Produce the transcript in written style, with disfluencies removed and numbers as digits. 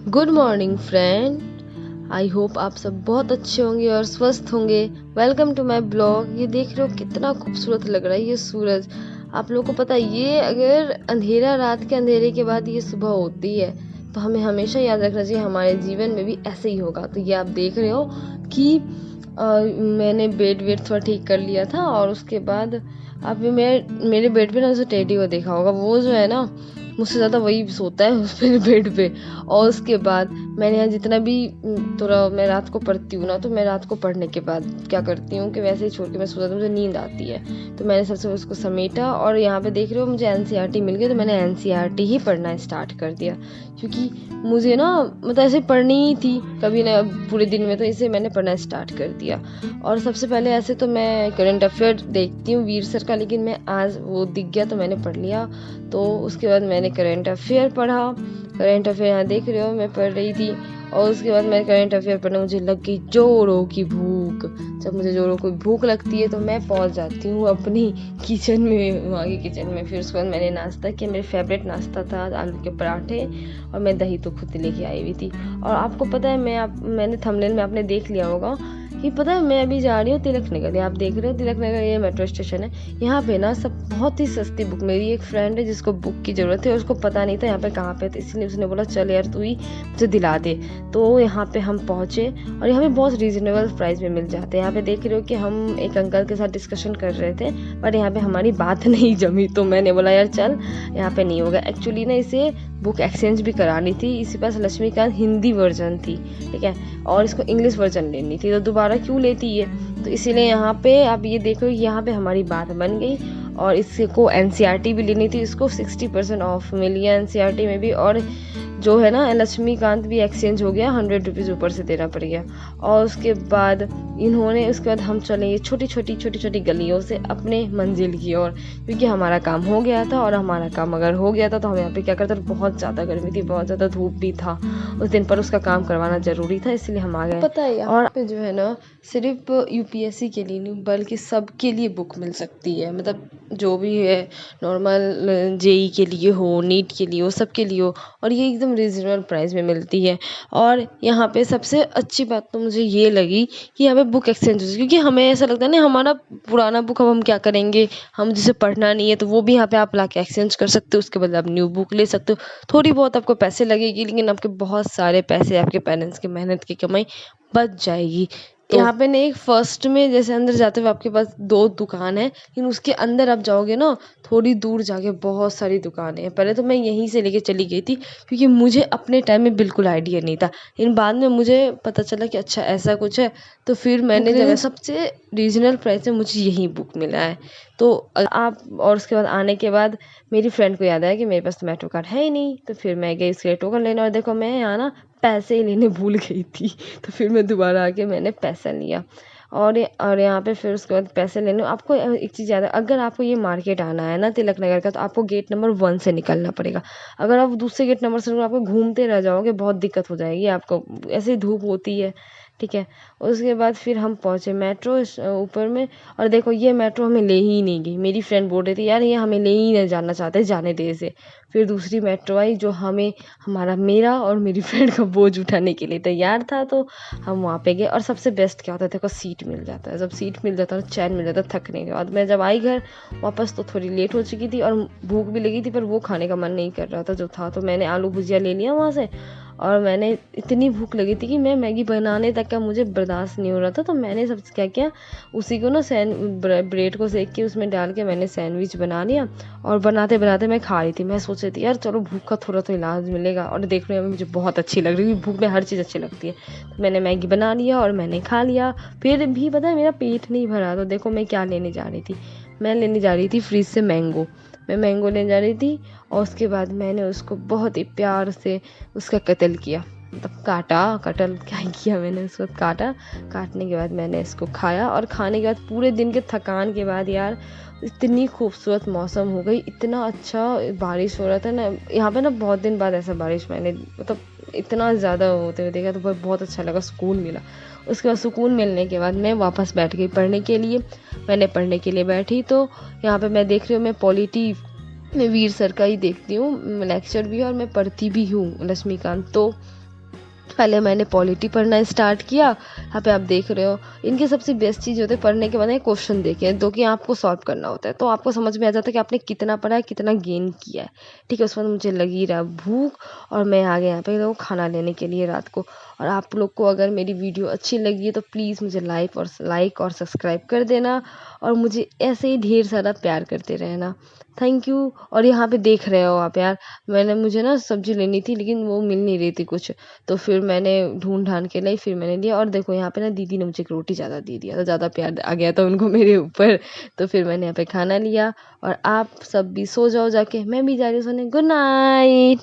Good morning friend. I hope आप सब बहुत अच्छे होंगे और स्वस्थ होंगे। Welcome to my blog. ये देख रहे हो कितना खूबसूरत लग रहा है ये सूरज। आप लोगों को पता है ये अगर अंधेरा, रात के अंधेरे के बाद ये सुबह होती है तो हमें हमेशा याद रखना चाहिए हमारे जीवन में भी ऐसे ही होगा। तो ये आप देख रहे हो कि मैंने बेड वेड थोड़ा ठीक कर लिया था और उसके बाद आप मेरे बेड पे ना उसे टेडी को देखा होगा, वो जो है ना मुझसे ज़्यादा वही सोता है उस मेरे बेड पे। और उसके बाद मैंने यहाँ जितना भी थोड़ा मैं रात को पढ़ती हूँ ना, तो मैं रात को पढ़ने के बाद क्या करती हूँ कि वैसे ही छोड़ के मैं सो जाती हूँ, मुझे नींद आती है। तो मैंने सबसे उसको समेटा और यहाँ पे देख रहे हो मुझे एनसीईआरटी मिल गई, तो मैंने एनसीईआरटी ही पढ़ना स्टार्ट कर दिया क्योंकि मुझे ना मतलब ऐसे पढ़नी ही थी कभी ना पूरे दिन में, तो इसे मैंने पढ़ना स्टार्ट कर दिया। और सबसे पहले ऐसे तो मैं करंट अफेयर देखती हूँ वीर सर का, लेकिन मैं आज वो दिख गया तो मैंने पढ़ लिया। तो उसके बाद मैंने करंट अफेयर पढ़ा। करंट अफेयर यहाँ देख रहे हो मैं पढ़ रही थी और उसके बाद मैं करंट अफेयर पढ़ने मुझे लग गई जोरों की भूख। जब मुझे जोरों की भूख लगती है तो मैं पहुंच जाती हूँ अपनी किचन में, वहाँ की किचन में। फिर उसके बाद मैंने नाश्ता किया। मेरे फेवरेट नाश्ता था आलू के पराठे और मैं दही तो खुद लेके आई हुई थी। और आपको पता है मैंने थंबनेल में आपने देख लिया होगा कि पता है मैं अभी जा रही हूँ तिलक नगर। आप देख रहे हो तिलक नगर, ये मेट्रो स्टेशन है। यहाँ पे ना सब बहुत ही सस्ती बुक, मेरी एक फ्रेंड है जिसको बुक की ज़रूरत है, उसको पता नहीं था यहाँ पे कहाँ पे, तो इसलिए उसने बोला चल यार तू ही मुझे दिला दे। तो यहाँ पे हम पहुँचे और यहाँ पे बहुत रीजनेबल प्राइस में मिल जाते हैं। यहाँ पे देख रहे हो कि हम एक अंकल के साथ डिस्कशन कर रहे थे बट यहाँ पे हमारी बात नहीं जमी, तो मैंने बोला यार चल यहाँ पे नहीं होगा। एक्चुअली ना इसे बुक एक्सचेंज भी करानी थी, इसी पास लक्ष्मीकांत हिंदी वर्जन थी, ठीक है, और इसको इंग्लिश वर्जन लेनी थी, तो दोबारा क्यों लेती है। तो इसीलिए यहाँ पे आप ये देखो यहाँ पे हमारी बात बन गई। और इसको एनसीईआरटी भी लेनी थी, इसको 60% ऑफ मिली है एनसीईआरटी में भी। और जो है ना लक्ष्मीकांत भी एक्सचेंज हो गया, 100 रुपीज़ ऊपर से देना पड़ गया। और उसके बाद उसके बाद हम चले छोटी छोटी गलियों से अपने मंजिल की ओर, क्योंकि हमारा काम हो गया था। और हमारा काम अगर हो गया था तो हम यहाँ पे क्या करते, बहुत ज़्यादा गर्मी थी, बहुत ज़्यादा धूप भी था उस दिन, पर उसका काम करवाना ज़रूरी था इसलिए हम आ गए। पता है यहाँ पे जो है ना सिर्फ यूपीएससी के लिए नहीं बल्कि सबके लिए बुक मिल सकती है, मतलब जो भी है नॉर्मल जेई के लिए हो, नीट के लिए हो, सबके लिए हो, और ये एकदम रीजनेबल प्राइस में मिलती है। और यहाँ पे सबसे अच्छी बात तो मुझे ये लगी कि यहाँ पे बुक एक्सचेंज हो, क्योंकि हमें ऐसा लगता है ना हमारा पुराना बुक अब हम क्या करेंगे, हम जिसे पढ़ना नहीं है, तो वो भी यहाँ पे आप ला के एक्सचेंज कर सकते हो। उसके बाद आप न्यू बुक ले सकते हो। थोड़ी बहुत आपको पैसे लगेगी लेकिन आपके बहुत सारे पैसे आपके पेरेंट्स की मेहनत की कमाई बच जाएगी। तो यहाँ पे ना एक फर्स्ट में जैसे अंदर जाते हुए आपके पास 2 दुकान है, लेकिन उसके अंदर आप जाओगे ना थोड़ी दूर जाके बहुत सारी दुकानें हैं। पहले तो मैं यहीं से लेके चली गई थी क्योंकि मुझे अपने टाइम में बिल्कुल आइडिया नहीं था, लेकिन बाद में मुझे पता चला कि अच्छा ऐसा कुछ है। तो फिर मैंने जब सबसे रीजनल प्राइस में मुझे यही बुक मिला है। तो आप और उसके बाद आने के बाद मेरी फ्रेंड को याद आया कि मेरे पास तो मेट्रो कार्ड है ही नहीं, तो फिर मैं गई उसके लिए टोकन लेने, और देखो मैं यहाँ ना पैसे ही लेने भूल गई थी। तो फिर मैं दोबारा आके मैंने पैसा लिया और यहाँ पे फिर उसके बाद पैसे लेने। आपको एक चीज़ याद है, अगर आपको ये मार्केट आना है ना तिलक नगर का, तो आपको गेट नंबर 1 से निकलना पड़ेगा। अगर आप दूसरे गेट नंबर से आपको घूमते रह जाओगे बहुत दिक्कत हो जाएगी आपको, ऐसे धूप होती है, ठीक है। उसके बाद फिर हम पहुँचे मेट्रो ऊपर में, और देखो ये मेट्रो हमें ले ही नहीं गई। मेरी फ्रेंड बोल रही थी यार ये हमें ले ही नहीं जाना चाहते, जाने दे इसे। फिर दूसरी मेट्रो आई जो हमें मेरा और मेरी फ्रेंड का बोझ उठाने के लिए तैयार था, तो हम वहाँ पे गए। और सबसे बेस्ट क्या होता है, देखो सीट मिल जाता है। जब सीट मिल जाता है चैन मिल जाता है थकने के बाद। मैं जब आई घर वापस तो थोड़ी लेट हो चुकी थी और भूख भी लगी थी, पर वो खाने का मन नहीं कर रहा था जो था, तो मैंने आलू भुजिया ले लिया वहाँ से। और मैंने इतनी भूख लगी थी कि मैं मैगी बनाने तक का मुझे बर्दाश्त नहीं हो रहा था, तो मैंने सबसे क्या किया, उसी को ना ब्रेड को सेक के उसमें डाल के मैंने सैंडविच बना लिया। और बनाते बनाते मैं खा रही थी। मैं सोच रही थी यार चलो भूख का थोड़ा तो इलाज मिलेगा, और देख रही हूँ मुझे बहुत अच्छी लग रही है, भूख में हर चीज़ अच्छी लगती है। तो मैंने मैगी बना लिया और मैंने खा लिया। फिर भी पता है मेरा पेट नहीं भरा, तो देखो मैं क्या लेने जा रही थी, मैं लेने जा रही थी फ्रिज से मैंगो। मैं मैंगो लेने जा रही थी और उसके बाद मैंने उसको बहुत ही प्यार से उसका कत्ल किया, मतलब कटल क्या किया, मैंने उसको काटा। काटने के बाद मैंने इसको खाया, और खाने के बाद पूरे दिन के थकान के बाद यार इतनी खूबसूरत मौसम हो गई, इतना अच्छा बारिश हो रहा था ना यहाँ पे ना, बहुत दिन बाद ऐसा बारिश मैंने मतलब इतना ज़्यादा होते हुए देखा, तो बहुत अच्छा लगा, सुकून मिला। उसके बाद सुकून मिलने के बाद मैं वापस बैठ गई पढ़ने के लिए। मैंने पढ़ने के लिए बैठी तो यहाँ पे मैं देख रही हूँ, मैं पॉलिटी में वीर सर का ही देखती हूँ लेक्चर भी, और मैं पढ़ती भी हूँ लक्ष्मीकांत। तो पहले मैंने पॉलिटी पढ़ना स्टार्ट किया। यहाँ पे आप देख रहे हो, इनकी सबसे बेस्ट चीज़ होती है पढ़ने के बाद क्वेश्चन देखें जो कि आपको सॉल्व करना होता है, तो आपको समझ में आ जाता है कि आपने कितना पढ़ा है, कितना गेन किया है। ठीक है, उसके बाद मुझे लगी रहा भूख और मैं आ गया यहाँ पे तो खाना लेने के लिए रात को। और आप लोग को अगर मेरी वीडियो अच्छी लगी है तो प्लीज़ मुझे लाइक और सब्सक्राइब कर देना और मुझे ऐसे ही ढेर सारा प्यार करते रहना। Thank you. और यहाँ पे देख रहे हो आप यार, मुझे ना सब्जी लेनी थी लेकिन वो मिल नहीं रही थी कुछ, तो फिर मैंने ढूंढ ढांड के लाई, फिर मैंने लिया। और देखो यहाँ पे ना दीदी ने मुझे एक रोटी ज़्यादा दे दिया था, ज़्यादा प्यार आ गया था उनको मेरे ऊपर। तो फिर मैंने यहाँ पे खाना लिया और आप सब भी सो जाओ जाके, मैं भी जा रही हूँ सोने। Good night.